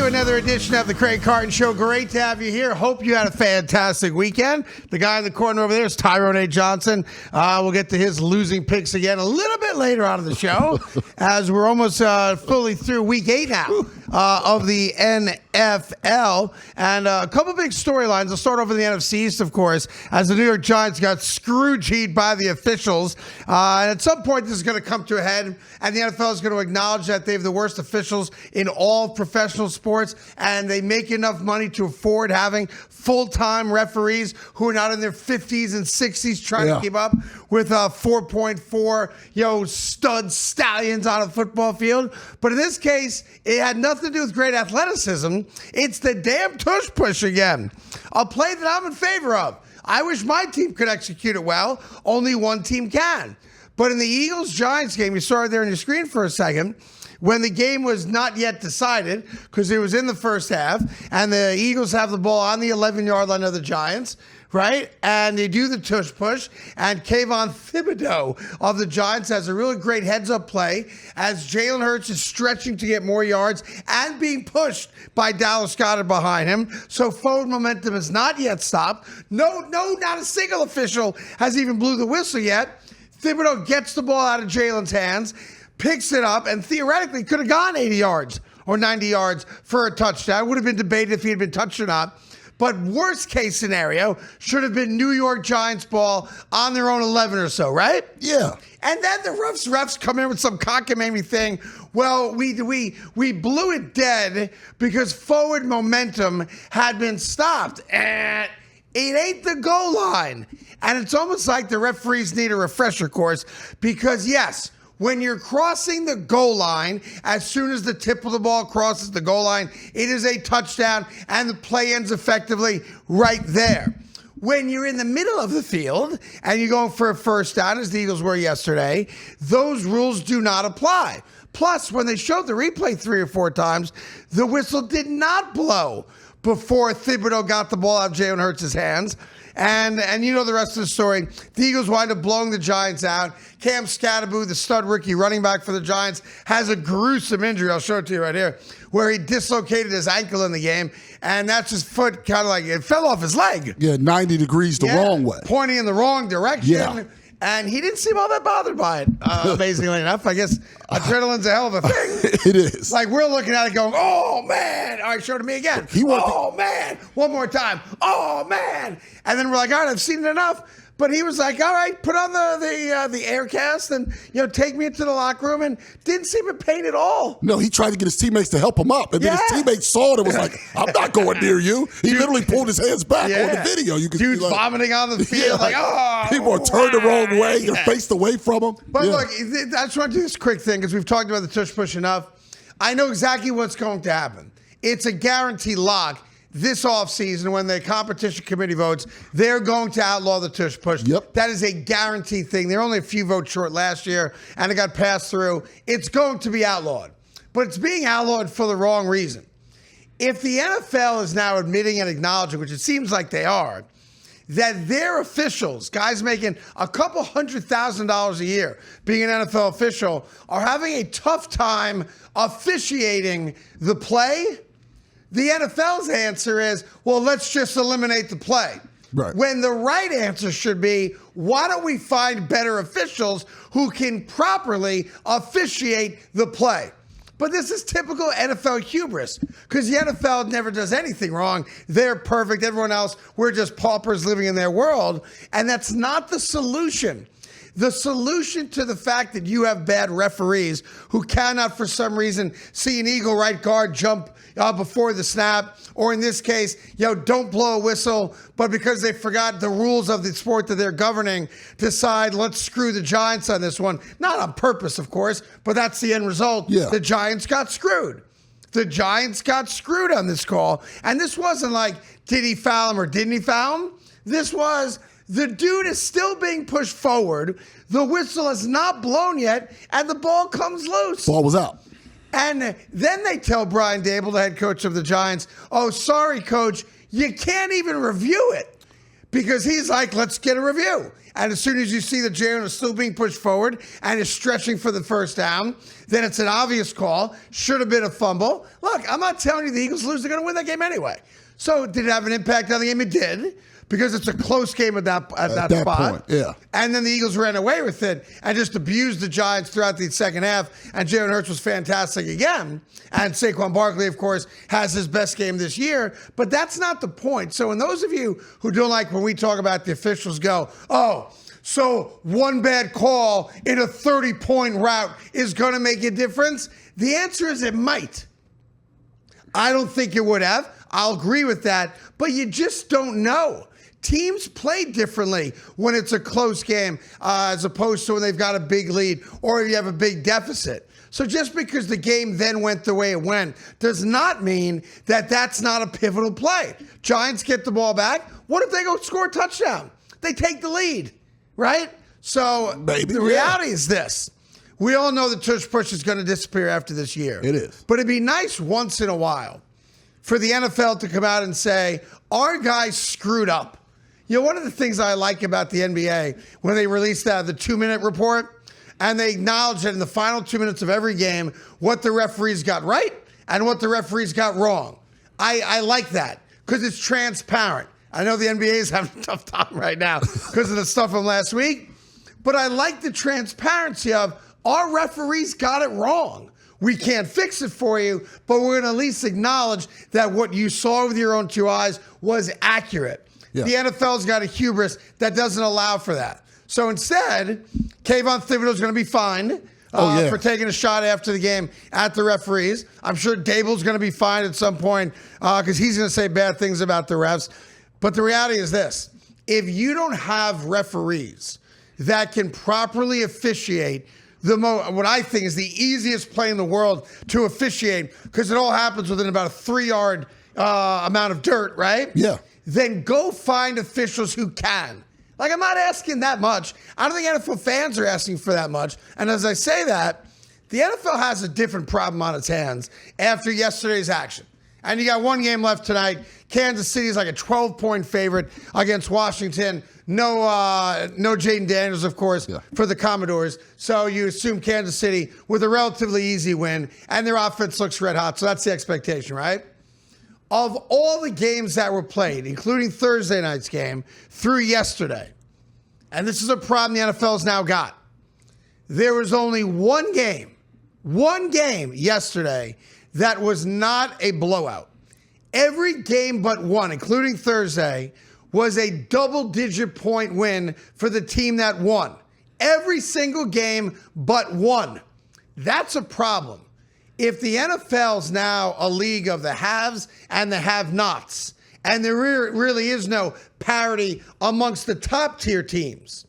another edition of the Craig Carton Show. Great to have you here. Hope you had a fantastic weekend. The guy in the corner over there is Tyrone A. Johnson. We'll get to his losing picks again a little bit later on in the show as we're almost fully through week 8 now of the NFL. And a couple big storylines. I'll start off in the NFC East, of course, as the New York Giants got Scrooge'd by the officials. And at some point, this is going to come to a head, and the NFL is going to acknowledge that they have the worst officials in all professional sports, and they make enough money to afford having full-time referees who are not in their 50s and 60s trying to keep up with 4.4 stud stallions on a football field. But in this case, it had nothing to do with great athleticism. It's the damn tush push again, a play that I'm in favor of. I wish my team could execute it well. Only one team can. But in the Eagles-Giants game, you saw it there on your screen for a second, when the game was not yet decided because it was in the first half, and the Eagles have the ball on the 11-yard line of the Giants, right? And they do the tush push, and Kayvon Thibodeau of the Giants has a really great heads-up play as Jalen Hurts is stretching to get more yards and being pushed by Dallas Goedert behind him. So forward momentum has not yet stopped. No, not a single official has even blew the whistle yet. Thibodeau gets the ball out of Jalen's hands, picks it up, and theoretically could have gone 80 yards or 90 yards for a touchdown. It would have been debated if he had been touched or not. But worst case scenario should have been New York Giants ball on their own 11 or so, right? Yeah. And then the refs come in with some cockamamie thing. Well, we blew it dead because forward momentum had been stopped. And it ain't the goal line. And it's almost like the referees need a refresher course because, yes, when you're crossing the goal line, as soon as the tip of the ball crosses the goal line, it is a touchdown, and the play ends effectively right there. When you're in the middle of the field and you're going for a first down, as the Eagles were yesterday, those rules do not apply. Plus, when they showed the replay 3 or 4 times, the whistle did not blow before Thibodeau got the ball out of Jalen Hurts' hands. And you know the rest of the story. The Eagles wind up blowing the Giants out. Cam Scatterboo, the stud rookie running back for the Giants, has a gruesome injury. I'll show it to you right here, where he dislocated his ankle in the game. And that's his foot kind of like, it fell off his leg. Yeah, 90 degrees the wrong way. Pointing in the wrong direction. Yeah. And he didn't seem all that bothered by it, amazingly enough. I guess adrenaline's a hell of a thing. It is. Like, we're looking at it going, oh, man. All right, show it to me again. Man. One more time. Oh, man. And then we're like, all right, I've seen it enough. But he was like, all right, put on the air cast and, take me into the locker room, and didn't seem in pain at all. No, he tried to get his teammates to help him up. And then his teammates saw it and was like, I'm not going near you. He literally pulled his hands back on the video. You could Dude's vomiting on the field. People are turned the wrong way. They're faced away from him. But look, I just want to do this quick thing because we've talked about the tush push enough. I know exactly what's going to happen. It's a guaranteed lock. This offseason, when the competition committee votes, they're going to outlaw the tush push. Yep. That is a guaranteed thing. They're only a few votes short last year, and it got passed through. It's going to be outlawed. But it's being outlawed for the wrong reason. If the NFL is now admitting and acknowledging, which it seems like they are, that their officials, guys making a couple $100,000 a year being an NFL official, are having a tough time officiating the play, the NFL's answer is, well, let's just eliminate the play. Right. When the right answer should be, why don't we find better officials who can properly officiate the play? But this is typical NFL hubris because the NFL never does anything wrong. They're perfect. Everyone else, we're just paupers living in their world. And that's not the solution. The solution to the fact that you have bad referees who cannot, for some reason, see an Eagle right guard jump before the snap, or in this case, don't blow a whistle, but because they forgot the rules of the sport that they're governing, decide, let's screw the Giants on this one. Not on purpose, of course, but that's the end result. Yeah. The Giants got screwed. The Giants got screwed on this call. And this wasn't like, did he foul him or didn't he foul him? This was, the dude is still being pushed forward. The whistle has not blown yet, and the ball comes loose. Ball was out. And then they tell Brian Dable, the head coach of the Giants, oh, sorry, coach, you can't even review it because he's like, let's get a review. And as soon as you see that Jalen is still being pushed forward and is stretching for the first down, then it's an obvious call. Should have been a fumble. Look, I'm not telling you the Eagles lose. They're going to win that game anyway. So did it have an impact on the game? It did, because it's a close game at that spot. Point, yeah. And then the Eagles ran away with it and just abused the Giants throughout the second half. And Jalen Hurts was fantastic again. And Saquon Barkley, of course, has his best game this year. But that's not the point. So when those of you who don't like when we talk about the officials go, oh, so one bad call in a 30-point route is going to make a difference? The answer is it might. I don't think it would have. I'll agree with that. But you just don't know. Teams play differently when it's a close game as opposed to when they've got a big lead or if you have a big deficit. So just because the game then went the way it went does not mean that that's not a pivotal play. Giants get the ball back. What if they go score a touchdown? They take the lead, right? So the reality is this. We all know that Tush Push is going to disappear after this year. It is. But it'd be nice once in a while for the NFL to come out and say, our guys screwed up. You know, one of the things I like about the NBA, when they released the 2-minute report, and they acknowledge that in the final 2 minutes of every game, what the referees got right and what the referees got wrong. I like that because it's transparent. I know the NBA is having a tough time right now because of the stuff from last week, but I like the transparency of our referees got it wrong. We can't fix it for you, but we're going to at least acknowledge that what you saw with your own two eyes was accurate. Yeah. The NFL's got a hubris that doesn't allow for that. So instead, Kayvon Thibodeau's going to be fined for taking a shot after the game at the referees. I'm sure Dable's going to be fined at some point because he's going to say bad things about the refs. But the reality is this. If you don't have referees that can properly officiate what I think is the easiest play in the world to officiate, because it all happens within about a 3-yard amount of dirt, right? Yeah. Then go find officials who can. Like, I'm not asking that much. I don't think NFL fans are asking for that much. And as I say that, the NFL has a different problem on its hands after yesterday's action. And you got one game left tonight. Kansas City is like a 12-point favorite against Washington. No Jaden Daniels, of course, for the Commodores. So you assume Kansas City with a relatively easy win, and their offense looks red hot. So that's the expectation, right? Of all the games that were played, including Thursday night's game, through yesterday, and this is a problem the NFL's now got, there was only one game yesterday that was not a blowout. Every game but one, including Thursday, was a double-digit point win for the team that won. Every single game but one. That's a problem. If the NFL's now a league of the haves and the have-nots, and there really is no parity amongst the top-tier teams,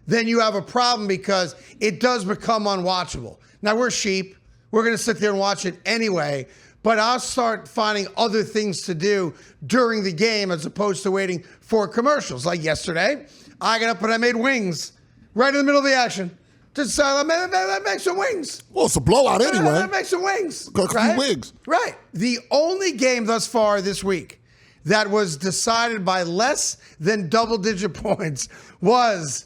then you have a problem because it does become unwatchable. Now, we're sheep. We're going to sit there and watch it anyway, but I'll start finding other things to do during the game as opposed to waiting for commercials. Like yesterday, I got up and I made wings right in the middle of the action. Just make some wings. Well, it's a blowout anyway. Make some wings. Cook a few wings. Right. The only game thus far this week that was decided by less than double-digit points was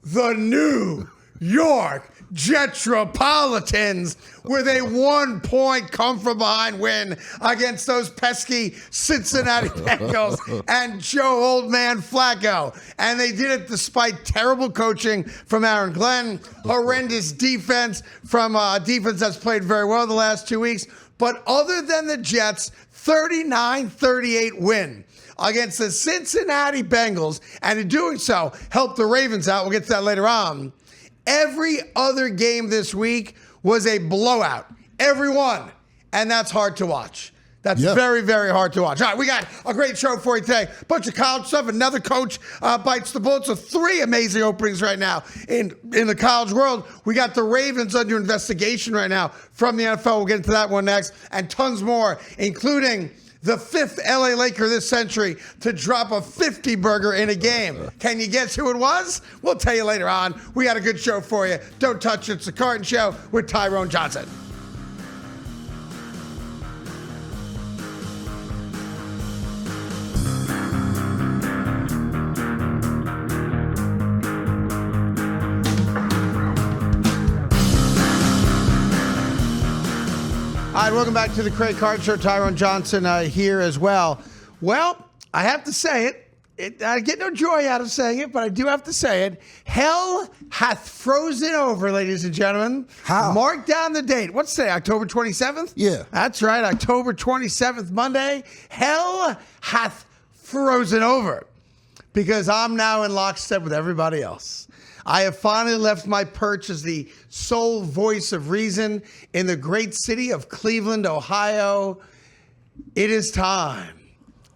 the New York Jetropolitans with a 1-point come-from-behind win against those pesky Cincinnati Bengals and Joe Old Man Flacco. And they did it despite terrible coaching from Aaron Glenn, horrendous defense from a defense that's played very well the last 2 weeks. But other than the Jets' 39-38 win against the Cincinnati Bengals, and in doing so, helped the Ravens out. We'll get to that later on. Every other game this week was a blowout. Every one. And that's hard to watch. That's very, very hard to watch. All right, we got a great show for you today. Bunch of college stuff. Another coach bites the bullet. So 3 amazing openings right now in the college world. We got the Ravens under investigation right now from the NFL. We'll get into that one next. And tons more, including the 5th LA Laker this century to drop a 50-burger in a game. Can you guess who it was? We'll tell you later on. We got a good show for you. Don't touch it. It's the Carton Show with Tyrone Johnson. right, welcome back to the Craig Carton Show. Tyrone Johnson here as well. Well, I have to say it. I get no joy out of saying it, but I do have to say it. Hell hath frozen over, ladies and gentlemen. How? Mark down the date. What's today, October 27th? Yeah. That's right, October 27th, Monday. Hell hath frozen over because I'm now in lockstep with everybody else. I have finally left my perch as the sole voice of reason in the great city of Cleveland, Ohio. It is time.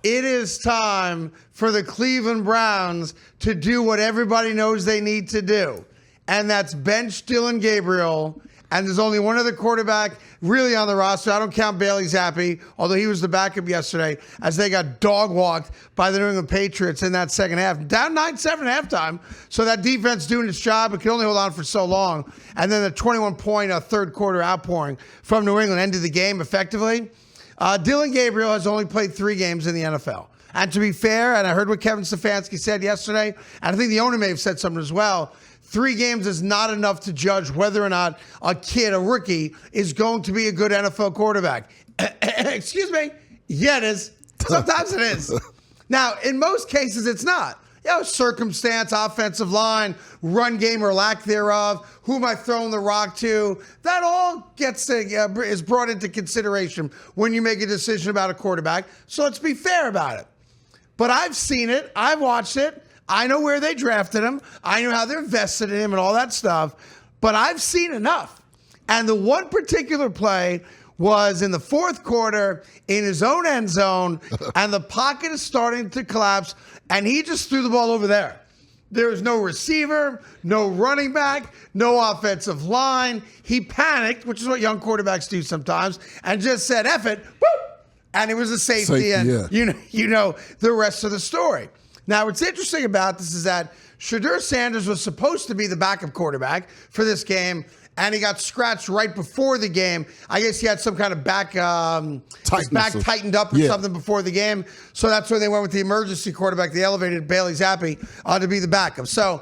It is time for the Cleveland Browns to do what everybody knows they need to do, and that's bench Dillon Gabriel. And there's only one other quarterback really on the roster. I don't count Bailey Zappi, although he was the backup yesterday, as they got dog-walked by the New England Patriots in that second half. Down 9-7 at halftime, so that defense doing its job. It could only hold on for so long. And then the 21-point third-quarter outpouring from New England ended the game effectively. Dillon Gabriel has only played 3 games in the NFL. And to be fair, and I heard what Kevin Stefanski said yesterday, and I think the owner may have said something as well, 3 games is not enough to judge whether or not a kid, a rookie, is going to be a good NFL quarterback. Excuse me. Yeah, it is. Sometimes it is. Now, in most cases, it's not. Circumstance, offensive line, run game or lack thereof, who am I throwing the rock to? That all is brought into consideration when you make a decision about a quarterback. So let's be fair about it. But I've seen it. I've watched it. I know where they drafted him. I know how they're invested in him and all that stuff. But I've seen enough. And the one particular play was in the fourth quarter in his own end zone, and the pocket is starting to collapse, and he just threw the ball over there. There was no receiver, no running back, no offensive line. He panicked, which is what young quarterbacks do sometimes, and just said, F it, whoop! And it was a safety, and yeah. you know the rest of the story. Now, what's interesting about this is that Shedeur Sanders was supposed to be the backup quarterback for this game, and he got scratched right before the game. I guess he had some kind of back tightened up or something before the game. So that's where they went with the emergency quarterback, the elevated Bailey Zappi, to be the backup. So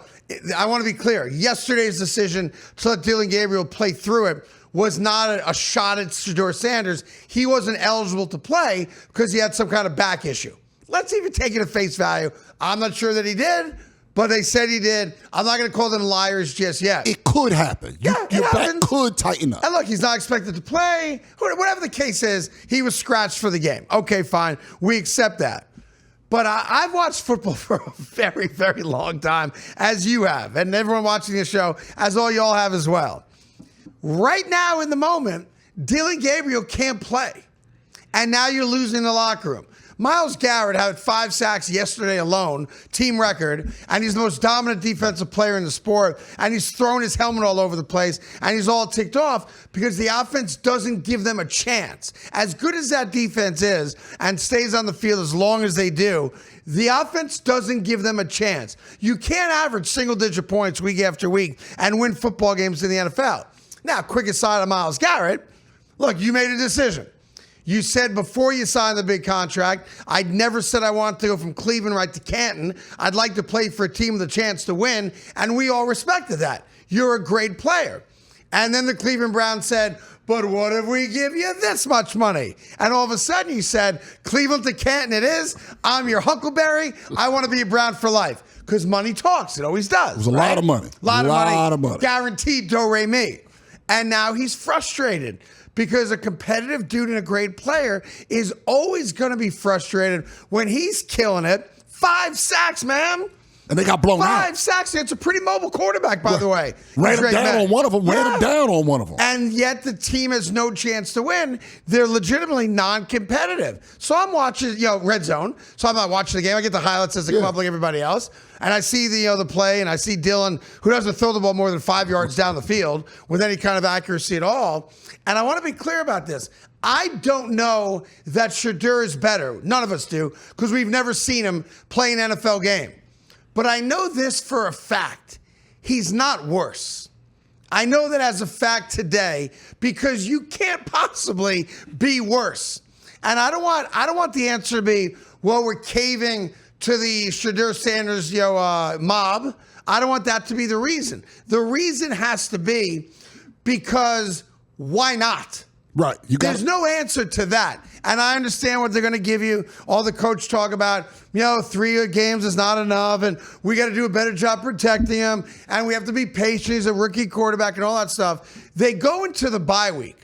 I want to be clear. Yesterday's decision to let Dillon Gabriel play through it was not a shot at Shedeur Sanders. He wasn't eligible to play because he had some kind of back issue. Let's even take it at face value. I'm not sure that he did, but they said he did. I'm not going to call them liars just yet. It could happen. Your back could tighten up. And look, he's not expected to play. Whatever the case is, he was scratched for the game. Okay, fine. We accept that. But I've watched football for a very, very long time, as you have, and everyone watching this show, as all y'all have as well. Right now, in the moment, Dillon Gabriel can't play. And now you're losing the locker room. Myles Garrett had 5 sacks yesterday alone, team record, and he's the most dominant defensive player in the sport, and he's thrown his helmet all over the place, and he's all ticked off because the offense doesn't give them a chance. As good as that defense is and stays on the field as long as they do, the offense doesn't give them a chance. You can't average single-digit points week after week and win football games in the NFL. Now, quick aside on Myles Garrett, look, you made a decision. You said before you signed the big contract, I'd never said I wanted to go from Cleveland right to Canton. I'd like to play for a team with a chance to win, and we all respected that. You're a great player. And then the Cleveland Browns said, but what if we give you this much money? And all of a sudden you said, Cleveland to Canton it is. I'm your Huckleberry. I want to be a Brown for life. Because money talks. It always does. It was a lot of money. A lot of money. money. Guaranteed do-re-mi. And now he's frustrated. Because a competitive dude and a great player is always going to be frustrated when he's killing it. 5 sacks, man. And they got blown out. 5 sacks. It's a pretty mobile quarterback, by the way. Ran him down on one of them. Ran him down on one of them. And yet the team has no chance to win. They're legitimately non-competitive. So I'm watching, Red Zone. So I'm not watching the game. I get the highlights as they come up like everybody else. And I see the play, and I see Dillon, who doesn't throw the ball more than 5 yards down the field with any kind of accuracy at all. And I want to be clear about this. I don't know that Shedeur is better. None of us do, because we've never seen him play an NFL game. But I know this for a fact. He's not worse. I know that as a fact today because you can't possibly be worse. And I don't want the answer to be, well, we're caving to the Shedeur Sanders mob. I don't want that to be the reason. The reason has to be because why not? Right. There's no answer to that. And I understand what they're going to give you. All the coach talk about, 3 games is not enough, and we got to do a better job protecting him, and we have to be patient. He's a rookie quarterback and all that stuff. They go into the bye week.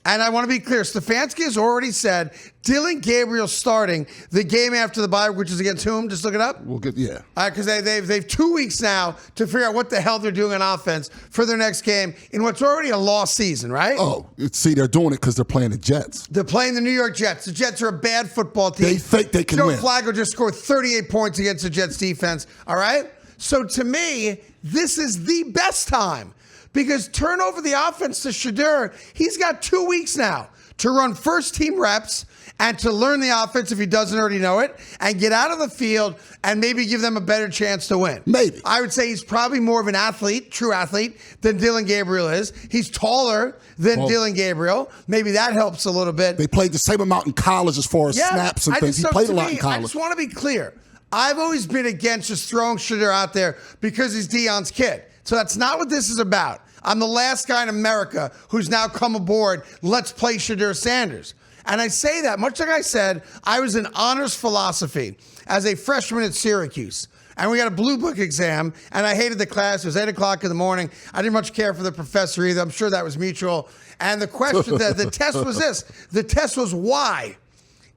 And I want to be clear, Stefanski has already said Dylan Gabriel starting the game after the bye, which is against whom? Just look it up. We'll get, yeah. Because they've 2 weeks now to figure out what the hell they're doing on offense for their next game in what's already a lost season, right? Oh, see, they're doing it because they're playing the Jets. They're playing the New York Jets. The Jets are a bad football team. They think they can win. Joe Flacco just scored 38 points against the Jets defense, all right? So to me, this is the best time. Because turn over the offense to Shedeur. He's got 2 weeks now to run first-team reps and to learn the offense if he doesn't already know it and get out of the field and maybe give them a better chance to win. Maybe. I would say he's probably more of an athlete, true athlete, than Dylan Gabriel is. He's taller than Dylan Gabriel. Maybe that helps a little bit. They played the same amount in college as far as snaps and things. He played a lot in college. I just want to be clear. I've always been against just throwing Shedeur out there because he's Deion's kid. So that's not what this is about. I'm the last guy in America who's now come aboard. Let's play Shedeur Sanders. And I say that, much like I said, I was in honors philosophy as a freshman at Syracuse. And we got a blue book exam, and I hated the class. It was 8 o'clock in the morning. I didn't much care for the professor either. I'm sure that was mutual. And the question, the test was this. The test was why.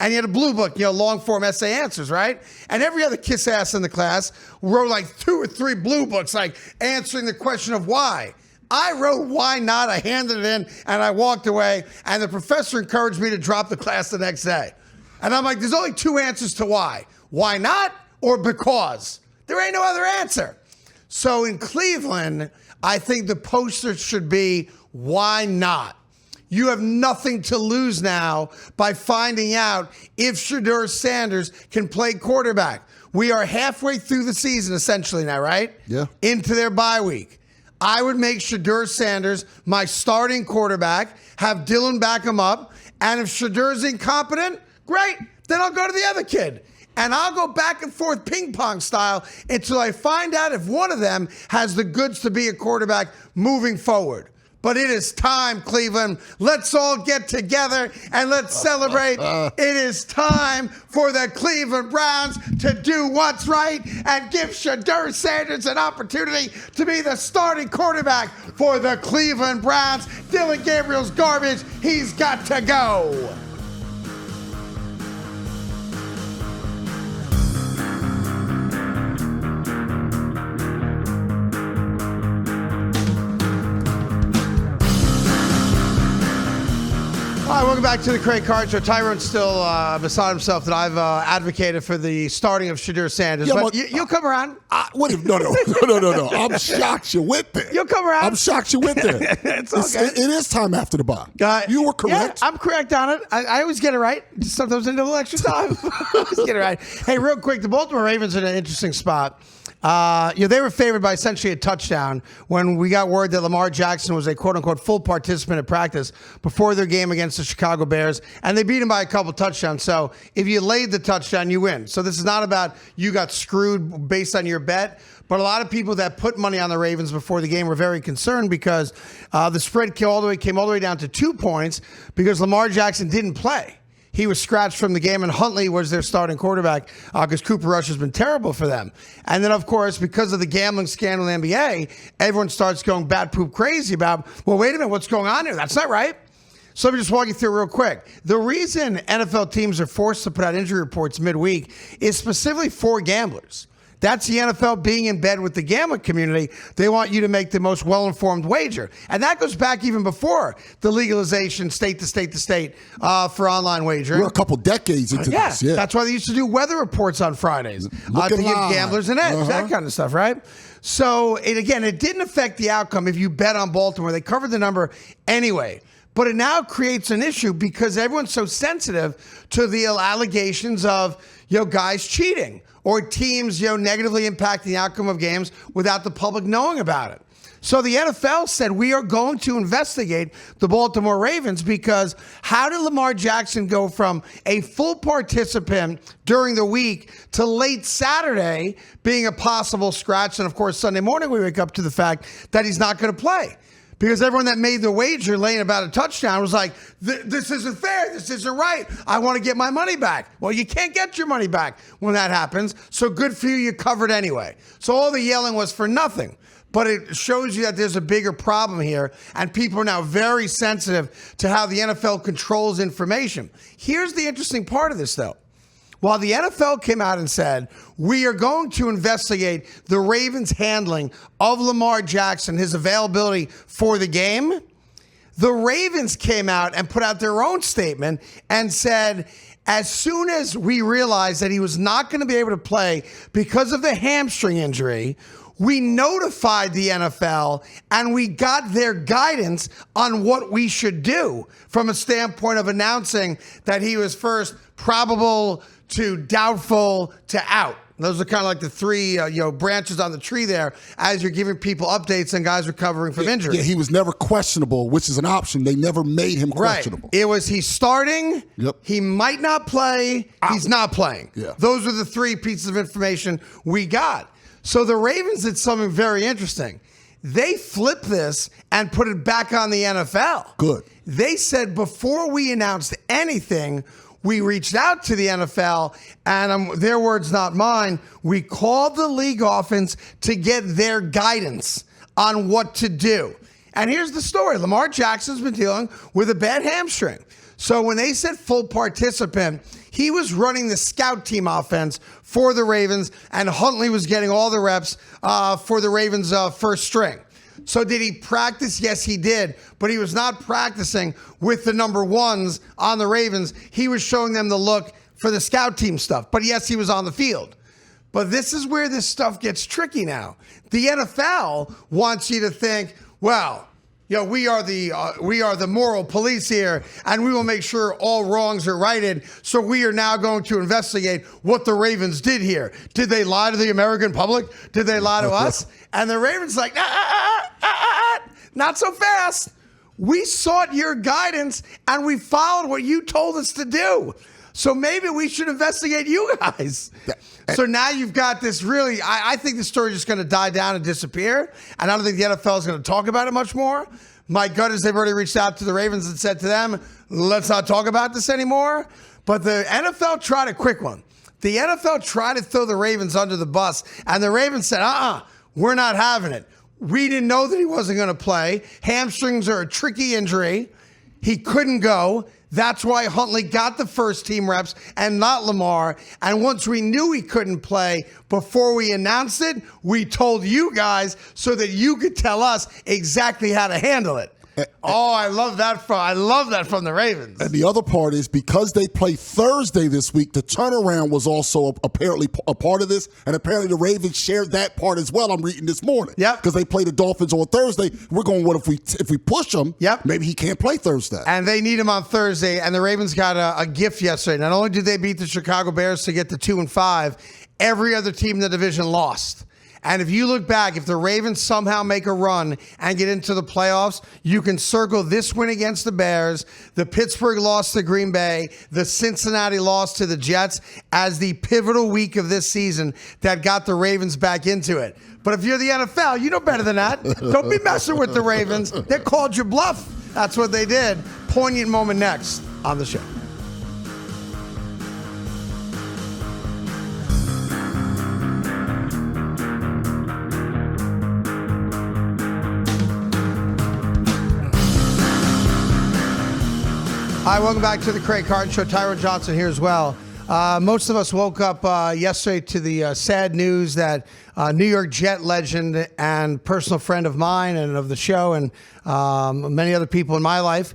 And you had a blue book, long form essay answers, right? And every other kiss ass in the class wrote like 2 or 3 blue books, like answering the question of why. I wrote why not. I handed it in and I walked away, and the professor encouraged me to drop the class the next day. And I'm like, there's only 2 answers to why. Why not or because. There ain't no other answer. So in Cleveland, I think the poster should be why not. You have nothing to lose now by finding out if Shedeur Sanders can play quarterback. We are halfway through the season essentially now, right? Yeah. Into their bye week. I would make Shedeur Sanders my starting quarterback, have Dylan back him up, and if Shedeur's incompetent, great, then I'll go to the other kid. And I'll go back and forth ping pong style until I find out if one of them has the goods to be a quarterback moving forward. But it is time, Cleveland. Let's all get together and let's celebrate. It is time for the Cleveland Browns to do what's right and give Shedeur Sanders an opportunity to be the starting quarterback for the Cleveland Browns. Dylan Gabriel's garbage. He's got to go. Hi, welcome back to the Craig Carton Show. Tyrone's still beside himself that I've advocated for the starting of Shedeur Sanders. But you'll come around. No. I'm shocked you went there. You'll come around. I'm shocked you went there. It's okay. It is time after the bye. You were correct. Yeah, I'm correct on it. I always get it right. Sometimes I need a little extra time. I always get it right. Hey, real quick, the Baltimore Ravens are in an interesting spot. They were favored by essentially a touchdown when we got word that Lamar Jackson was a quote-unquote full participant at practice before their game against the Chicago Bears, and they beat him by a couple touchdowns. So if you laid the touchdown, you win. So this is not about you got screwed based on your bet, but a lot of people that put money on the Ravens before the game were very concerned because the spread came all the way down to 2 points because Lamar Jackson didn't play. He was scratched from the game, and Huntley was their starting quarterback because Cooper Rush has been terrible for them. And then, of course, because of the gambling scandal in the NBA, everyone starts going bat poop crazy about, well, wait a minute, what's going on here? That's not right. So let me just walk you through real quick. The reason NFL teams are forced to put out injury reports midweek is specifically for gamblers. That's the NFL being in bed with the gambling community. They want you to make the most well-informed wager. And that goes back even before the legalization state to state to state for online wagering. We're a couple decades into this. Yeah. That's why they used to do weather reports on Fridays to give gamblers an edge, that kind of stuff, right? So, it didn't affect the outcome if you bet on Baltimore. They covered the number anyway. But it now creates an issue because everyone's so sensitive to the allegations of, guys cheating or teams, negatively impacting the outcome of games without the public knowing about it. So the NFL said, we are going to investigate the Baltimore Ravens because how did Lamar Jackson go from a full participant during the week to late Saturday being a possible scratch? And of course, Sunday morning, we wake up to the fact that he's not going to play. because everyone that made the wager laying about a touchdown was like, this isn't fair. This isn't right. I want to get my money back. Well, you can't get your money back when that happens. So good for you. You covered anyway. So all the yelling was for nothing. But it shows you that there's a bigger problem here, and people are now very sensitive to how the NFL controls information. Here's the interesting part of this, though. While the NFL came out and said, we are going to investigate the Ravens' handling of Lamar Jackson, his availability for the game, the Ravens came out and put out their own statement and said, as soon as we realized that he was not going to be able to play because of the hamstring injury, we notified the NFL and we got their guidance on what we should do from a standpoint of announcing that he was first probable to doubtful to out. Those are kind of like the three branches on the tree there as you're giving people updates and guys recovering from injury. Yeah, he was never questionable, which is an option. They never made him questionable. Right. It was he's starting, Yep. He might not play, he's not playing. Yeah. Those are the three pieces of information we got. So the Ravens did something very interesting. They flipped this and put it back on the NFL. Good. They said before we announced anything, we reached out to the NFL, and their words, not mine, we called the league office to get their guidance on what to do. And here's the story. Lamar Jackson's been dealing with a bad hamstring. So when they said full participant, he was running the scout team offense for the Ravens, and Huntley was getting all the reps for the Ravens' first string. So did he practice? Yes, he did. But he was not practicing with the number ones on the Ravens. He was showing them the look for the scout team stuff. But yes, he was on the field. But this is where this stuff gets tricky now. The NFL wants you to think, well, we are the moral police here, and we will make sure all wrongs are righted. So we are now going to investigate what the Ravens did here. Did they lie to the American public? Did they lie to us? And the Ravens like, not so fast. We sought your guidance, and we followed what you told us to do. So maybe we should investigate you guys. So now you've got this really, I think the story is just going to die down and disappear. And I don't think the NFL is going to talk about it much more. My gut is they've already reached out to the Ravens and said to them, let's not talk about this anymore. But the NFL tried a quick one. The NFL tried to throw the Ravens under the bus. And the Ravens said, we're not having it. We didn't know that he wasn't going to play. Hamstrings are a tricky injury. He couldn't go. That's why Huntley got the first team reps and not Lamar. And once we knew he couldn't play, before we announced it, we told you guys so that you could tell us exactly how to handle it. I love that from the Ravens. And the other part is because they play Thursday this week, the turnaround was also apparently a part of this, and apparently the Ravens shared that part as well. I'm reading this morning. Yeah, because they play the Dolphins on Thursday. We're going, what if we push him? Yep. Maybe he can't play Thursday. And they need him on Thursday. And the Ravens got a gift yesterday. Not only did they beat the Chicago Bears to get to 2-5, every other team in the division lost. And if you look back, if the Ravens somehow make a run and get into the playoffs, you can circle this win against the Bears, the Pittsburgh loss to Green Bay, the Cincinnati loss to the Jets as the pivotal week of this season that got the Ravens back into it. But if you're the NFL, you know better than that. Don't be messing with the Ravens. They called your bluff. That's what they did. Poignant moment next on the show. Hi, welcome back to the Craig Carton Show. Tyrone Johnson here as well. Most of us woke up yesterday to the sad news that New York Jet legend and personal friend of mine and of the show and many other people in my life,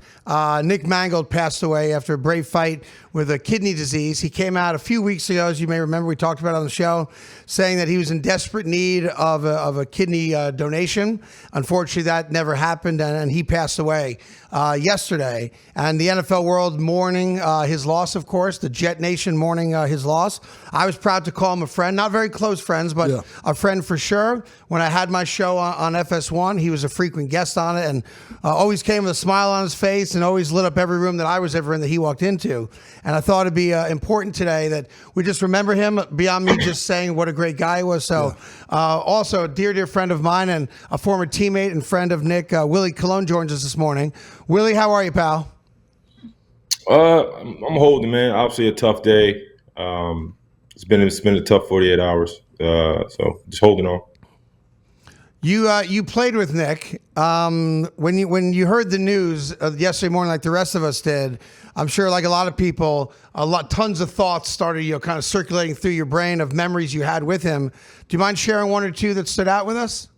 Nick Mangold passed away after a brave fight with a kidney disease. He came out a few weeks ago, as you may remember, we talked about it on the show, saying that he was in desperate need of a kidney donation. Unfortunately, that never happened, and he passed away yesterday. And the NFL world mourning his loss, of course, the Jet Nation mourning his loss. I was proud to call him a friend, not very close friends, but a friend for sure. When I had my show on FS1, he was a frequent guest on it and always came with a smile on his face and always lit up every room that I was ever in that he walked into. And I thought it'd be important today that we just remember him beyond me just saying what a great guy he was. So also a dear friend of mine and a former teammate and friend of Nick, Willie Colon, joins us this morning. Willie, how are you, pal? I'm holding, man. Obviously a tough day. It's been a tough 48 hours. So just holding on. You played with Nick. When you heard the news yesterday morning, like the rest of us did, I'm sure like a lot of people, tons of thoughts started kind of circulating through your brain of memories you had with him. Do you mind sharing one or two that stood out with us?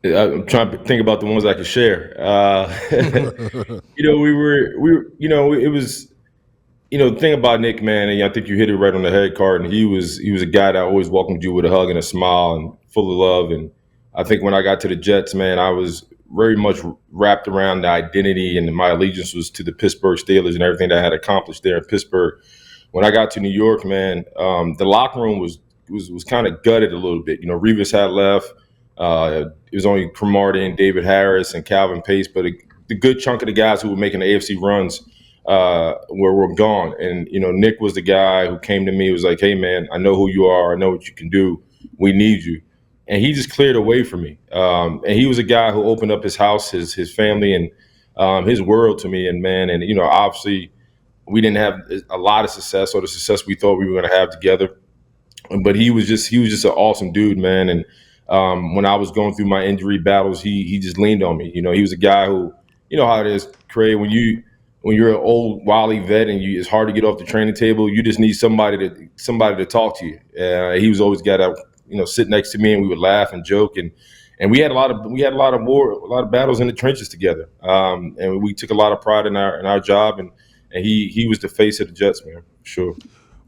I'm trying to think about the ones I could share. It was, the thing about Nick, man, and I think you hit it right on the head, Carton. He was a guy that always welcomed you with a hug and a smile and full of love. And I think when I got to the Jets, man, I was very much wrapped around the identity, and my allegiance was to the Pittsburgh Steelers and everything that I had accomplished there in Pittsburgh. When I got to New York, man, the locker room was kind of gutted a little bit. Revis had left. It was only Cromartie and David Harris and Calvin Pace, but the good chunk of the guys who were making the AFC runs were gone. And, Nick was the guy who came to me, was like, hey, man, I know who you are. I know what you can do. We need you. And he just cleared a way for me. And he was a guy who opened up his house, his family, and his world to me. And, man, and, obviously we didn't have a lot of success or the success we thought we were going to have together. But he was just an awesome dude, man. And when I was going through my injury battles, he just leaned on me. He was a guy who, how it is, Craig, when you're an old wily vet and it's hard to get off the training table, you just need somebody to talk to you. He was always a guy that, sit next to me, and we would laugh and joke, and we had a lot of battles in the trenches together. And we took a lot of pride in our job, and he was the face of the Jets, man, for sure.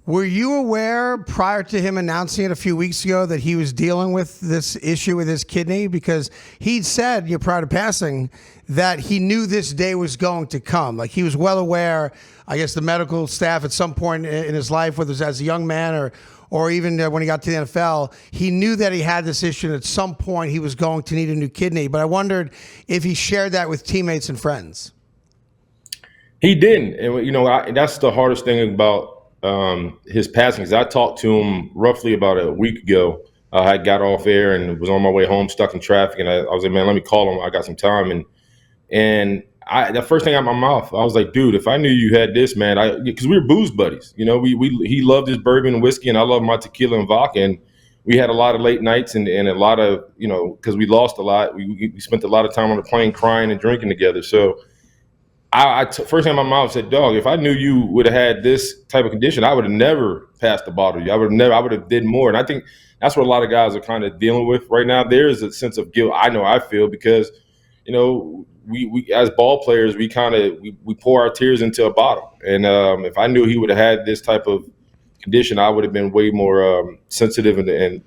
Were you aware prior to him announcing it a few weeks ago that he was dealing with this issue with his kidney? Because he'd said, prior to passing, that he knew this day was going to come. Like, he was well aware, I guess the medical staff at some point in his life, whether it was as a young man or even when he got to the NFL, he knew that he had this issue and at some point he was going to need a new kidney. But I wondered if he shared that with teammates and friends. He didn't. And, that's the hardest thing about his passing. I talked to him roughly about a week ago. I got off air and was on my way home, stuck in traffic, and I was like, man, let me call him. I got some time. And the first thing out of my mouth, I was like, dude, if I knew you had this, man, because we were booze buddies. He loved his bourbon and whiskey, and I loved my tequila and vodka. And we had a lot of late nights and a lot of, because we lost a lot. We spent a lot of time on the plane crying and drinking together. So first thing in my mouth said, dog, if I knew you would have had this type of condition, I would have never passed the bottle to you. I would have did more. And I think that's what a lot of guys are kind of dealing with right now. There is a sense of guilt. I feel because, we as ball players, we pour our tears into a bottle. And if I knew he would have had this type of condition, I would have been way more sensitive and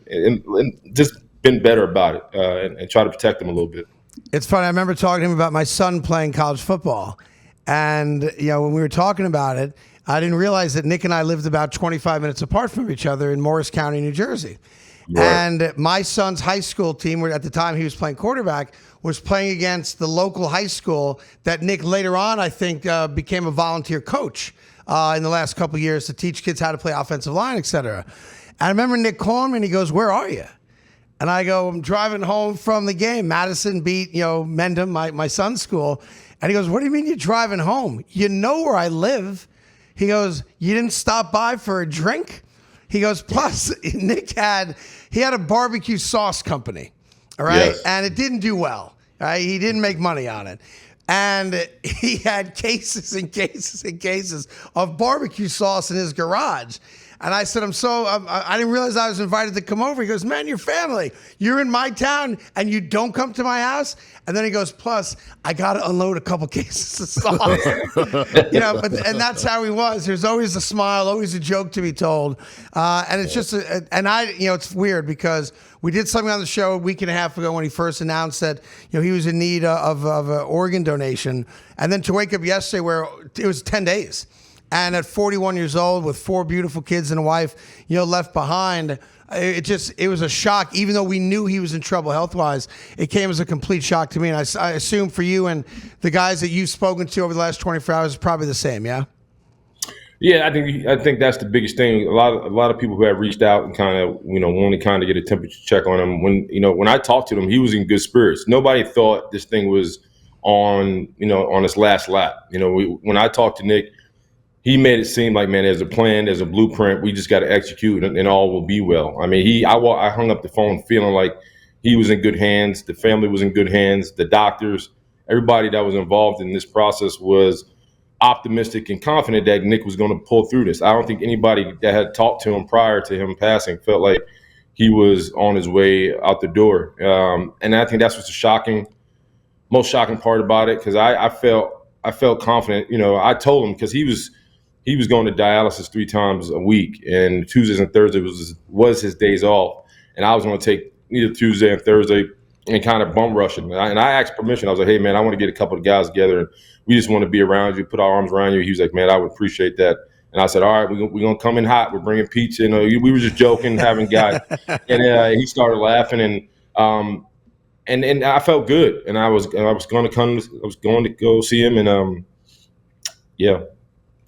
just been better about it and try to protect him a little bit. It's funny. I remember talking to him about my son playing college football. And, when we were talking about it, I didn't realize that Nick and I lived about 25 minutes apart from each other in Morris County, New Jersey. Right. And my son's high school team, where at the time he was playing quarterback, was playing against the local high school that Nick later on, I think, became a volunteer coach in the last couple of years to teach kids how to play offensive line, et cetera. And I remember Nick calling me and he goes, "Where are you?" And I go, "I'm driving home from the game. Madison beat, Mendham, my son's school." And he goes, "What do you mean you're driving home? You know where I live." He goes, "You didn't stop by for a drink?" He goes, plus Nick had a barbecue sauce company, all right? Yes. And it didn't do well, right? He didn't make money on it. And he had cases and cases and cases of barbecue sauce in his garage. And I said, I didn't realize I was invited to come over. He goes, "Man, you're family. You're in my town and you don't come to my house?" And then he goes, "Plus, I got to unload a couple cases of sauce." And that's how he was. There's always a smile, always a joke to be told. And it's just, it's weird because we did something on the show a week and a half ago when he first announced that, he was in need of an organ donation. And then to wake up yesterday where it was 10 days. And at 41 years old with 4 beautiful kids and a wife, left behind, it was a shock. Even though we knew he was in trouble health-wise, it came as a complete shock to me. And I assume for you and the guys that you've spoken to over the last 24 hours, it's probably the same, yeah? Yeah, I think that's the biggest thing. A lot of people who have reached out and kind of want to kind of get a temperature check on him. When I talked to him, he was in good spirits. Nobody thought this thing was on his last lap. When I talked to Nick, he made it seem like, man, there's a plan, there's a blueprint. We just got to execute, and all will be well. I mean, I hung up the phone feeling like he was in good hands. The family was in good hands. The doctors, everybody that was involved in this process was optimistic and confident that Nick was going to pull through this. I don't think anybody that had talked to him prior to him passing felt like he was on his way out the door. And I think that's what's the most shocking part about it, because I felt confident. I told him, because he was going to dialysis 3 times a week, and Tuesdays and Thursdays was his days off, and I was going to take either Tuesday and Thursday and kind of bum rush him. And I asked permission. I was like, hey, man, I want to get a couple of guys together, and we just want to be around you, put our arms around you. He was like, man, I would appreciate that. And I said, all right, we're going to come in hot. We're bringing pizza. We were just joking, having guys. And he started laughing, and I felt good. And I was going to go see him, and yeah.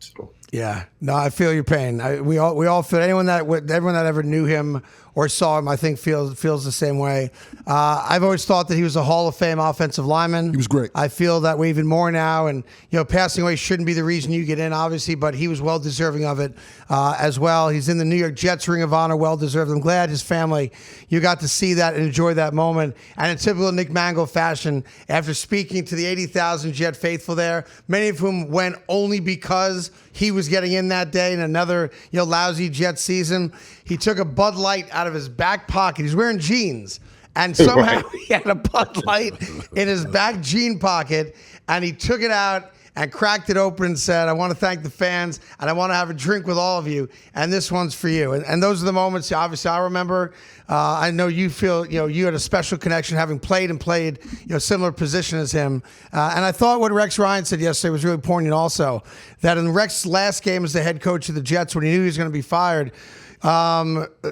So. Yeah, no, I feel your pain. We all feel. Everyone that ever knew him or saw him, I think feels the same way. I've always thought that he was a Hall of Fame offensive lineman. He was great. I feel that way even more now. And passing away shouldn't be the reason you get in, obviously, but he was well deserving of it as well. He's in the New York Jets Ring of Honor, well deserved. I'm glad his family, you got to see that and enjoy that moment. And in typical Nick Mangold fashion, after speaking to the 80,000 Jet faithful there, many of whom went only because he was getting in that day in another lousy Jet season, he took a Bud Light out of his back pocket. He's wearing jeans, and somehow he had a Bud Light in his back jean pocket, and he took it out and cracked it open and said, I want to thank the fans, and I want to have a drink with all of you, and this one's for you. And those are the moments, obviously, I remember. I know you feel, you had a special connection having played similar position as him. And I thought what Rex Ryan said yesterday was really poignant also, that in Rex's last game as the head coach of the Jets, when he knew he was going to be fired,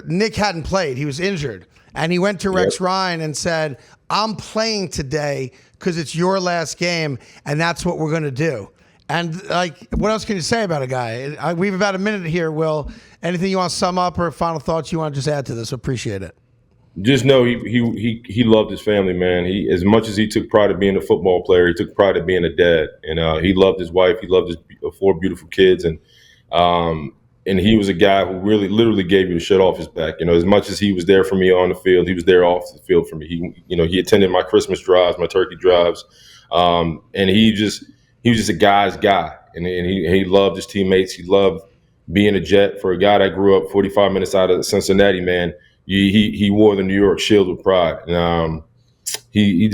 Nick hadn't played. He was injured. And he went to Rex Ryan and said, I'm playing today because it's your last game, and that's what we're going to do. And, what else can you say about a guy? We have about a minute here, Will. Anything you want to sum up or final thoughts you want to just add to this? Appreciate it. Just know he loved his family, man. He, as much as he took pride in being a football player, he took pride in being a dad. And he loved his wife. He loved his 4 beautiful kids. And he was a guy who really literally gave you the shirt off his back. As much as he was there for me on the field, he was there off the field for me. He attended my Christmas drives, my turkey drives. And he was just a guy's guy. And he loved his teammates. He loved being a Jet. For a guy that grew up 45 minutes out of Cincinnati, man, he wore the New York shield with pride. And he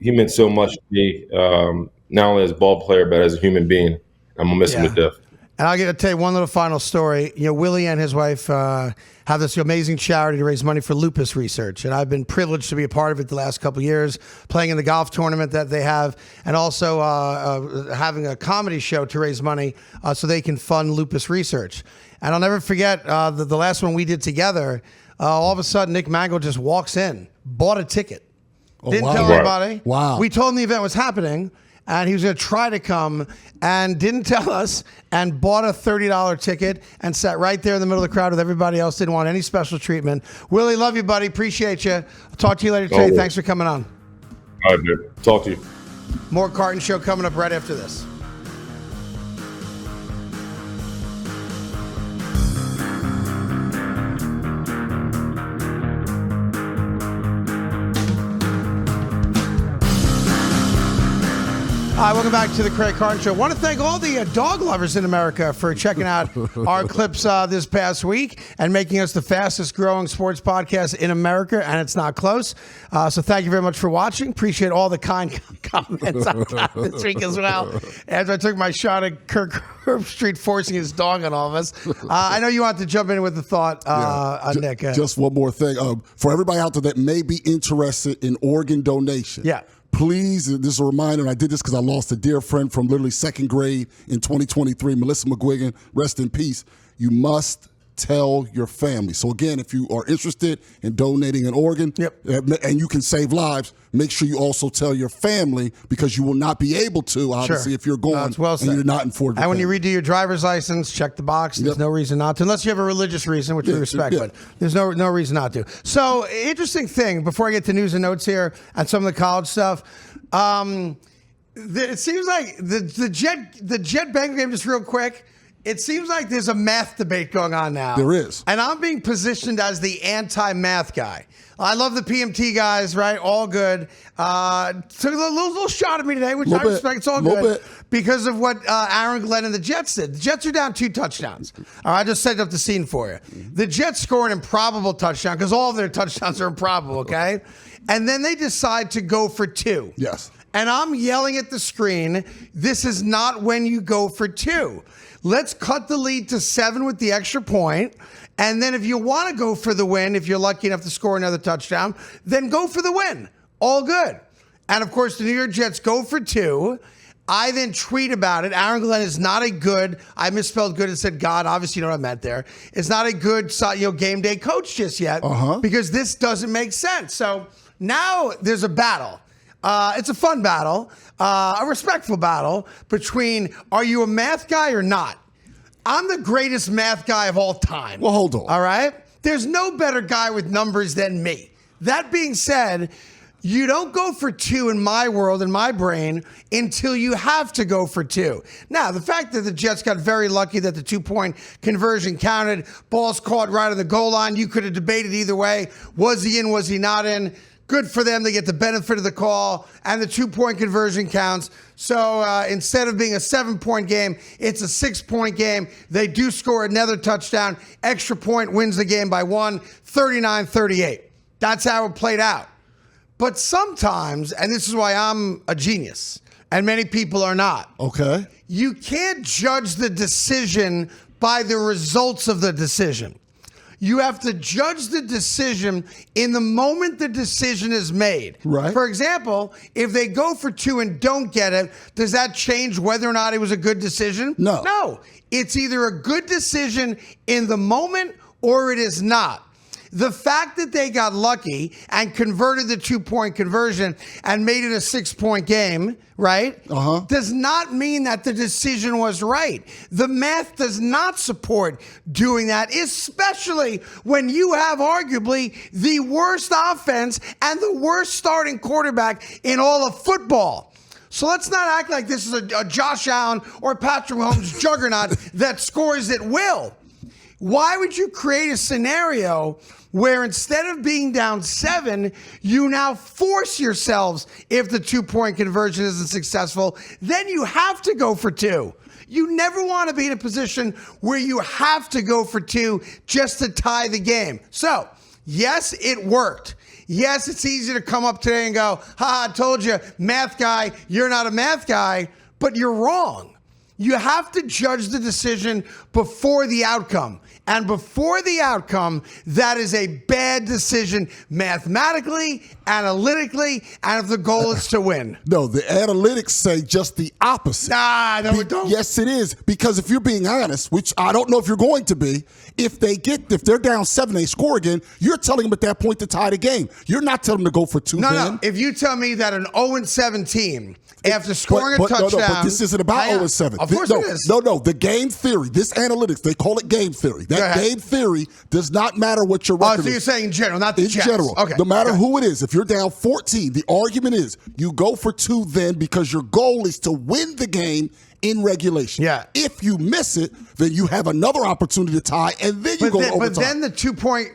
meant so much to me, not only as a ball player, but as a human being. I'm going to miss him to death. And I'll tell you one little final story. Willie and his wife have this amazing charity to raise money for lupus research. And I've been privileged to be a part of it the last couple of years, playing in the golf tournament that they have, and also having a comedy show to raise money so they can fund lupus research. And I'll never forget the last one we did together. All of a sudden, Nick Mangold just walks in, bought a ticket. Didn't tell anybody. Wow. We told him the event was happening, and he was going to try to come, and didn't tell us, and bought a $30 ticket and sat right there in the middle of the crowd with everybody else. Didn't want any special treatment. Willie, love you, buddy. Appreciate you. I'll talk to you later today. Thanks for coming on. All right, dude. Talk to you. More Carton Show coming up right after this. Hi, welcome back to the Craig Carton Show. I want to thank all the dog lovers in America for checking out our clips this past week and making us the fastest growing sports podcast in America, and it's not close. So thank you very much for watching. Appreciate all the kind comments I got this week as well. As I took my shot at Kirk Herbstreit forcing his dog on all of us. I know you want to jump in with the thought, Nick. Just one more thing. For everybody out there that may be interested in organ donation. Yeah. please, this is a reminder, and I did this because I lost a dear friend from literally second grade in 2023, Melissa McGuigan, rest in peace. You must tell your family. So again, if you are interested in donating an organ and you can save lives, make sure you also tell your family, because you will not be able to, obviously, if you're going and you're not informed. And when you redo your driver's license, check the box. There's no reason not to, unless you have a religious reason, which we respect, but there's no reason not to. So, interesting thing, before I get to news and notes here and some of the college stuff, it seems like the Jet Bengals game, just real quick, it seems like there's a math debate going on now. There is. And I'm being positioned as the anti-math guy. I love the PMT guys, right? All good. Took a little shot at me today, which I respect. It's all good. Because of what Aaron Glenn and the Jets did. The Jets are down 2 touchdowns. All right, I just set up the scene for you. The Jets score an improbable touchdown, because all of their touchdowns are improbable, okay? And then they decide to go for 2. Yes. And I'm yelling at the screen, this is not when you go for 2. Let's cut the lead to 7 with the extra point. And then if you want to go for the win, if you're lucky enough to score another touchdown, then go for the win. All good. And of course, the New York Jets go for 2. I then tweet about it. Aaron Glenn is not a good, I misspelled good and said God, obviously you know what I meant there. It's not a good game day coach just yet, because this doesn't make sense. So now there's a battle. It's a fun battle, a respectful battle between, are you a math guy or not? I'm the greatest math guy of all time. Well, hold on. All right? There's no better guy with numbers than me. That being said, you don't go for 2 in my world, in my brain, until you have to go for 2. Now, the fact that the Jets got very lucky that the 2-point conversion counted, balls caught right on the goal line, you could have debated either way. Was he in, was he not in? Good for them. They get the benefit of the call, and the 2-point conversion counts. So instead of being a 7-point game, it's a 6-point game. They do score another touchdown. Extra point wins the game by 1, 39-38. That's how it played out. But sometimes, and this is why I'm a genius, and many people are not. Okay. You can't judge the decision by the results of the decision. You have to judge the decision in the moment the decision is made. Right. For example, if they go for 2 and don't get it, does that change whether or not it was a good decision? No. No. It's either a good decision in the moment or it is not. The fact that they got lucky and converted the 2-point conversion and made it a 6-point game, right, does not mean that the decision was right. The math does not support doing that, especially when you have arguably the worst offense and the worst starting quarterback in all of football. So let's not act like this is a Josh Allen or Patrick Mahomes juggernaut that scores at will. Why would you create a scenario where instead of being down 7, you now force yourselves, if the 2-point conversion isn't successful, then you have to go for 2. You never want to be in a position where you have to go for 2 just to tie the game. So, yes, it worked. Yes, it's easy to come up today and go, I told you, math guy, you're not a math guy, but you're wrong. You have to judge the decision before the outcome. And before the outcome, that is a bad decision mathematically, analytically, and if the goal is to win. No, the analytics say just the opposite. Nah, no, it don't. Yes, it is. Because if you're being honest, which I don't know if you're going to be, if they're down 7, they score again, you're telling them at that point to tie the game. You're not telling them to go for 2. No. If you tell me that an 0-7 team, after scoring a touchdown. No, but this isn't about 0-7. Of course it is. No, the game theory, this analytics, they call it game theory. That game theory does not matter what your record is. So you're saying in general, not the Jets. In general. Okay. No matter who it is, if you're down 14, the argument is you go for 2 then because your goal is to win the game in regulation. Yeah. If you miss it, then you have another opportunity to tie, and then you go to overtime. But then the 2-point...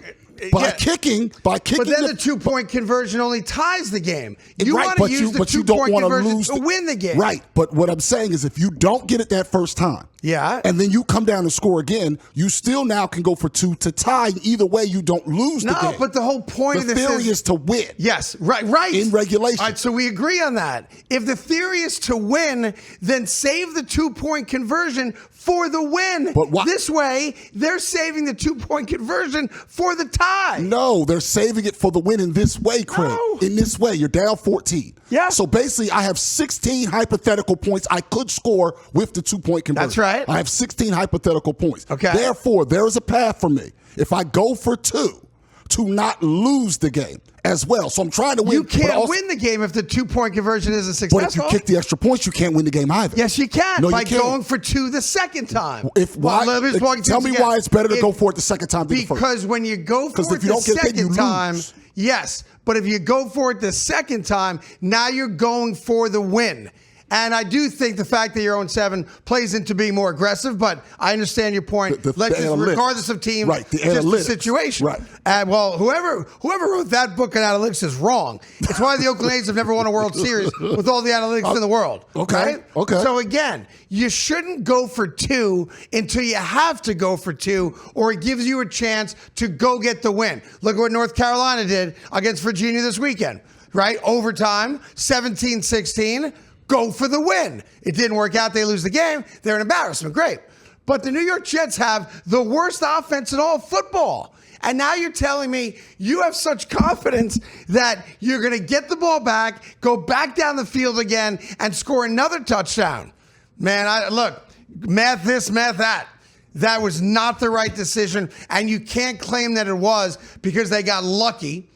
By kicking. But then the 2-point conversion only ties the game. You right, want to use the 2-point conversion to win the game. Right. But what I'm saying is if you don't get it that first time, Yeah. and then you come down and score again, you still now can go for 2 to tie. Either way, you don't lose the game. No, but the whole point of the this theory is to win. Yes, right. In regulation. All right, so we agree on that. If the theory is to win, then save the 2-point conversion for the win. But this way, they're saving the 2-point conversion for the tie. No, they're saving it for the win in this way, Craig. No. In this way, you're down 14. Yeah. So basically, I have 16 hypothetical points I could score with the 2-point conversion. That's right. I have 16 hypothetical points. Okay. Therefore, there is a path for me. If I go for 2, to not lose the game as well. So I'm trying to win. You can't win the game if the 2-point conversion isn't successful. But if you kick the extra points, you can't win the game either. Yes, you can. No, by you can't. going for 2 the second time. Tell me why it's better to go for it the second time than the first. Because when you go for it if you the don't get paid, you second time, lose. yes. But if you go for it the second time, now you're going for the win. And I do think the fact that you're 0-7 plays into being more aggressive, but I understand your point. Regardless of team, right? The just analytics, the situation, right? Well, whoever wrote that book on analytics is wrong. It's why the Oakland A's have never won a World Series with all the analytics in the world. Okay, right? okay. So again, you shouldn't go for 2 until you have to go for 2, or it gives you a chance to go get the win. Look at what North Carolina did against Virginia this weekend, right? Overtime, 17-16. Go for the win. It didn't work out. They lose the game. They're an embarrassment. Great. But the New York Jets have the worst offense in all of football. And now you're telling me you have such confidence that you're going to get the ball back, go back down the field again, and score another touchdown. Man, look, math this, math that. That was not the right decision. And you can't claim that it was because they got lucky.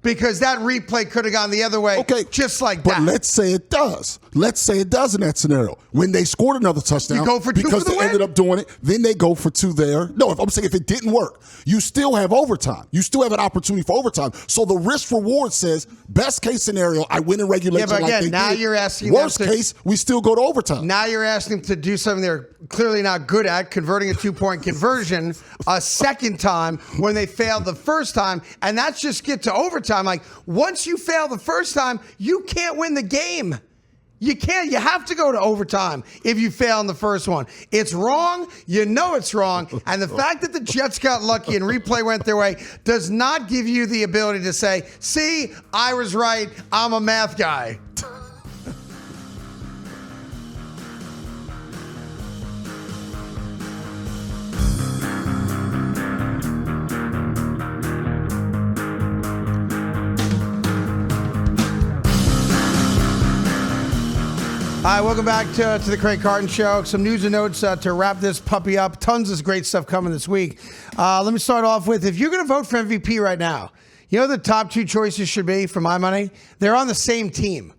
Because that replay could have gone the other way, just like that. But let's say it does. Let's say it does in that scenario. When they scored another touchdown, you go for 2 because for the they win? ended up doing it, then they go for 2 there. No, I'm saying if it didn't work, you still have overtime. You still have an opportunity for overtime. So the risk reward says, best case scenario, I win in regulation. Yeah, but again, like they now did. you're asking Worst them to, case, we still go to overtime. Now you're asking them to do something they're clearly not good at, converting a 2-point conversion a second time when they failed the first time, and that's just get to overtime. Like, once you fail the first time, you can't win the game. You can't. You have to go to overtime if you fail in the first one. It's wrong. You know it's wrong. And the fact that the Jets got lucky and replay went their way does not give you the ability to say, see, I was right. I'm a math guy. All right, welcome back to the Craig Carton Show. Some news and notes to wrap this puppy up. Tons of great stuff coming this week. Let me start off with, if you're going to vote for MVP right now, you know the top 2 choices should be, for my money? They're on the same team.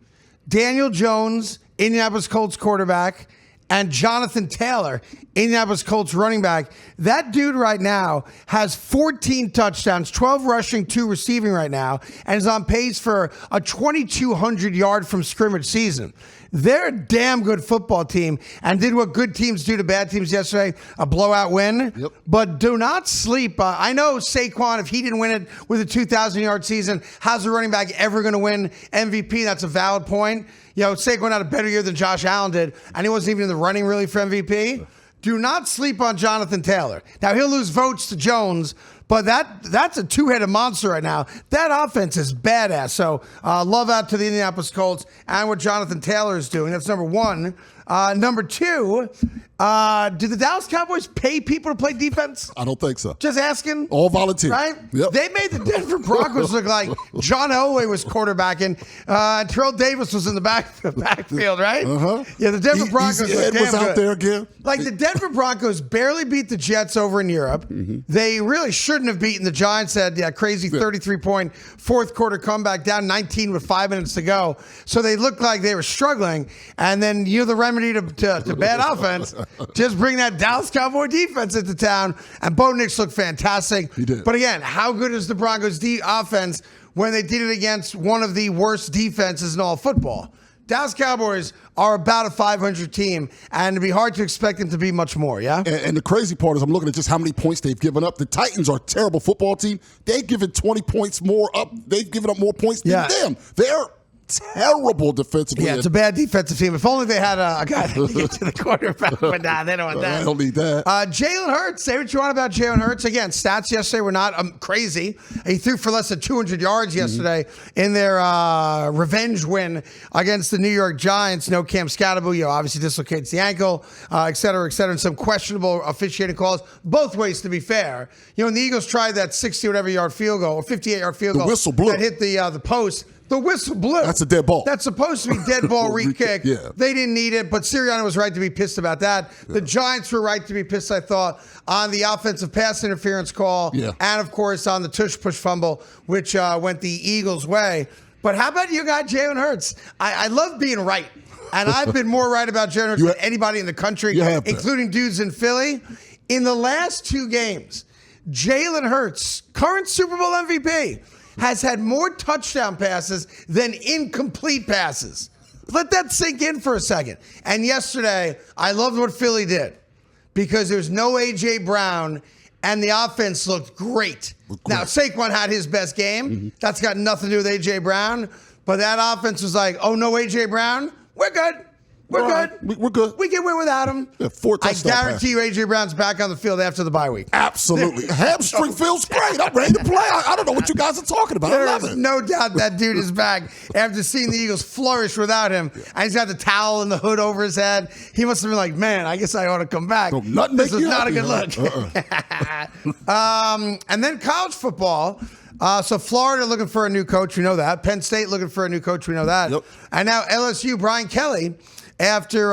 Daniel Jones, Indianapolis Colts quarterback, and Jonathan Taylor, Indianapolis Colts running back. That dude right now has 14 touchdowns, 12 rushing, 2 receiving right now, and is on pace for a 2,200 yard from scrimmage season. They're a damn good football team and did what good teams do to bad teams yesterday, a blowout win. Yep. But do not sleep. I know Saquon, if he didn't win it with a 2,000-yard season, how's a running back ever going to win MVP? That's a valid point. You know, Saquon had a better year than Josh Allen did, and he wasn't even in the running really for MVP. Do not sleep on Jonathan Taylor. Now, he'll lose votes to Jones, but that's a 2-headed monster right now. That offense is badass. So love out to the Indianapolis Colts and what Jonathan Taylor is doing. That's number 1. Number 2, do the Dallas Cowboys pay people to play defense? I don't think so. Just asking. All volunteer. Right? Yep. They made the Denver Broncos look like John Elway was quarterbacking. Terrell Davis was in the backfield, right? Uh-huh. Yeah, the Denver Broncos Easy look Ed damn was out good. there again. Like, the Denver Broncos barely beat the Jets over in Europe. Mm-hmm. They really shouldn't have beaten the Giants. Had crazy 33-point fourth quarter comeback, down 19 with 5 minutes to go. So they looked like they were struggling. And then the remedy to bad offense, just bring that Dallas Cowboy defense into town. And Bo Nix looked fantastic. He did. But again, how good is the Broncos offense when they did it against one of the worst defenses in all football? Dallas Cowboys are about a 500 team, and it'd be hard to expect them to be much more, yeah? And the crazy part is I'm looking at just how many points they've given up. The Titans are a terrible football team. They've given 20 points more up. They've given up more points than them. They're terrible defensively. Yeah, it's a bad defensive team. If only they had a guy that could get to the quarterback, but nah, they don't want that. I don't need that. Jalen Hurts, say what you want about Jalen Hurts. Again, stats yesterday were not crazy. He threw for less than 200 yards yesterday in their revenge win against the New York Giants. No Cam Scatterbo, obviously dislocates the ankle, et cetera, and some questionable officiating calls. Both ways, to be fair. When the Eagles tried that 60-whatever yard field goal, or 58-yard field goal, the whistle blew. That hit the post. The whistle blew. That's a dead ball. That's supposed to be dead ball re-kick. Yeah. They didn't need it, but Sirianni was right to be pissed about that. The Giants were right to be pissed, I thought, on the offensive pass interference call. Yeah. And, of course, on the Tush Push fumble, which went the Eagles' way. But how about you got Jalen Hurts? I love being right. And I've been more right about Jalen Hurts than anybody in the country, including dudes in Philly. In the last 2 games, Jalen Hurts, current Super Bowl MVP, has had more touchdown passes than incomplete passes. Let that sink in for a second. And yesterday, I loved what Philly did because there's no A.J. Brown, and the offense looked great. Now, Saquon had his best game. That's got nothing to do with A.J. Brown. But that offense was like, oh, no A.J. Brown? We're good. We're good. We're good. We can win without him. Yeah, 4 I touchdown guarantee you A.J. Brown's back on the field after the bye week. Absolutely. Hamstring feels great. I'm ready to play. I don't know what you guys are talking about. I love There's it. no doubt that dude is back after seeing the Eagles flourish without him. And he's got the towel and the hood over his head. He must have been like, man, I guess I ought to come back. No, nothing this make is you not happy, a good look. And then college football. So Florida looking for a new coach. We know that. Penn State looking for a new coach. We know that. Yep. And now LSU, Brian Kelly, after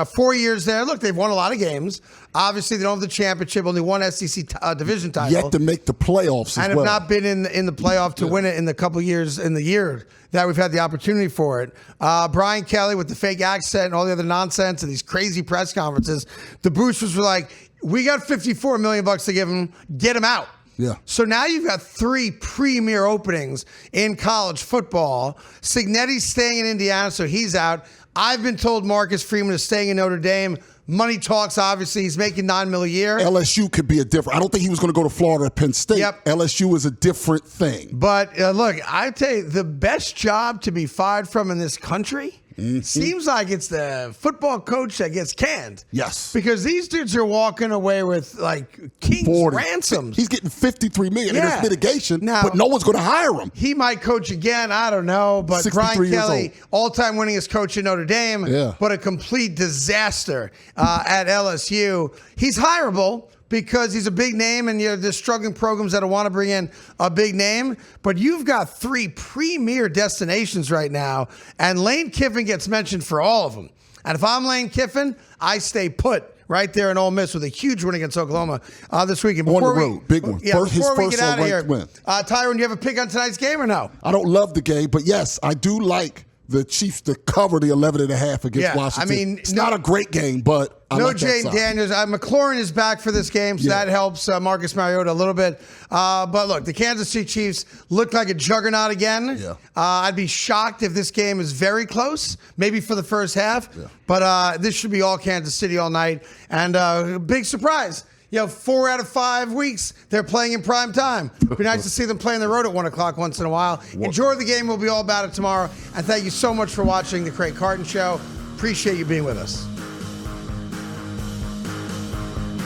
4 years there. Look, they've won a lot of games. Obviously, they don't have the championship. Only one SEC division title. Yet to make the playoffs and as well. have not been in the playoff to win it in the couple years, in the year that we've had the opportunity for it. Brian Kelly with the fake accent and all the other nonsense and these crazy press conferences. The boosters were like, we got $54 million to give him. Get him out. Yeah. So now you've got 3 premier openings in college football. Signetti's staying in Indiana, so he's out. I've been told Marcus Freeman is staying in Notre Dame. Money talks, obviously. He's making $9 million a year. LSU could be a different. I don't think he was going to go to Florida or Penn State. Yep. LSU is a different thing. But look, I tell you, the best job to be fired from in this country seems like it's the football coach that gets canned. Yes. Because these dudes are walking away with like king's ransoms. He's getting $53 million in his mitigation, now, but no one's going to hire him. He might coach again. I don't know. But Brian Kelly, all-time winningest coach at Notre Dame, but a complete disaster at LSU. He's hireable because he's a big name and there's struggling programs that want to bring in a big name. But you've got 3 premier destinations right now, and Lane Kiffin gets mentioned for all of them. And if I'm Lane Kiffin, I stay put right there in Ole Miss with a huge win against Oklahoma this weekend. On the road, big one. His first ranked win. Tyrone, do you have a pick on tonight's game or no? I don't love the game, but yes, I do like the Chiefs to cover the 11.5 against Washington. I mean, it's not a great game, but I like that Jaden side. Daniels. McLaurin is back for this game, so that helps Marcus Mariota a little bit. But look, the Kansas City Chiefs look like a juggernaut again. Yeah. I'd be shocked if this game is very close, maybe for the first half. Yeah. But this should be all Kansas City all night. And big surprise. 4 out of 5 weeks, they're playing in prime time. It'd be nice to see them play on the road at 1 o'clock once in a while. Enjoy the game. We'll be all about it tomorrow. And thank you so much for watching The Craig Carton Show. Appreciate you being with us.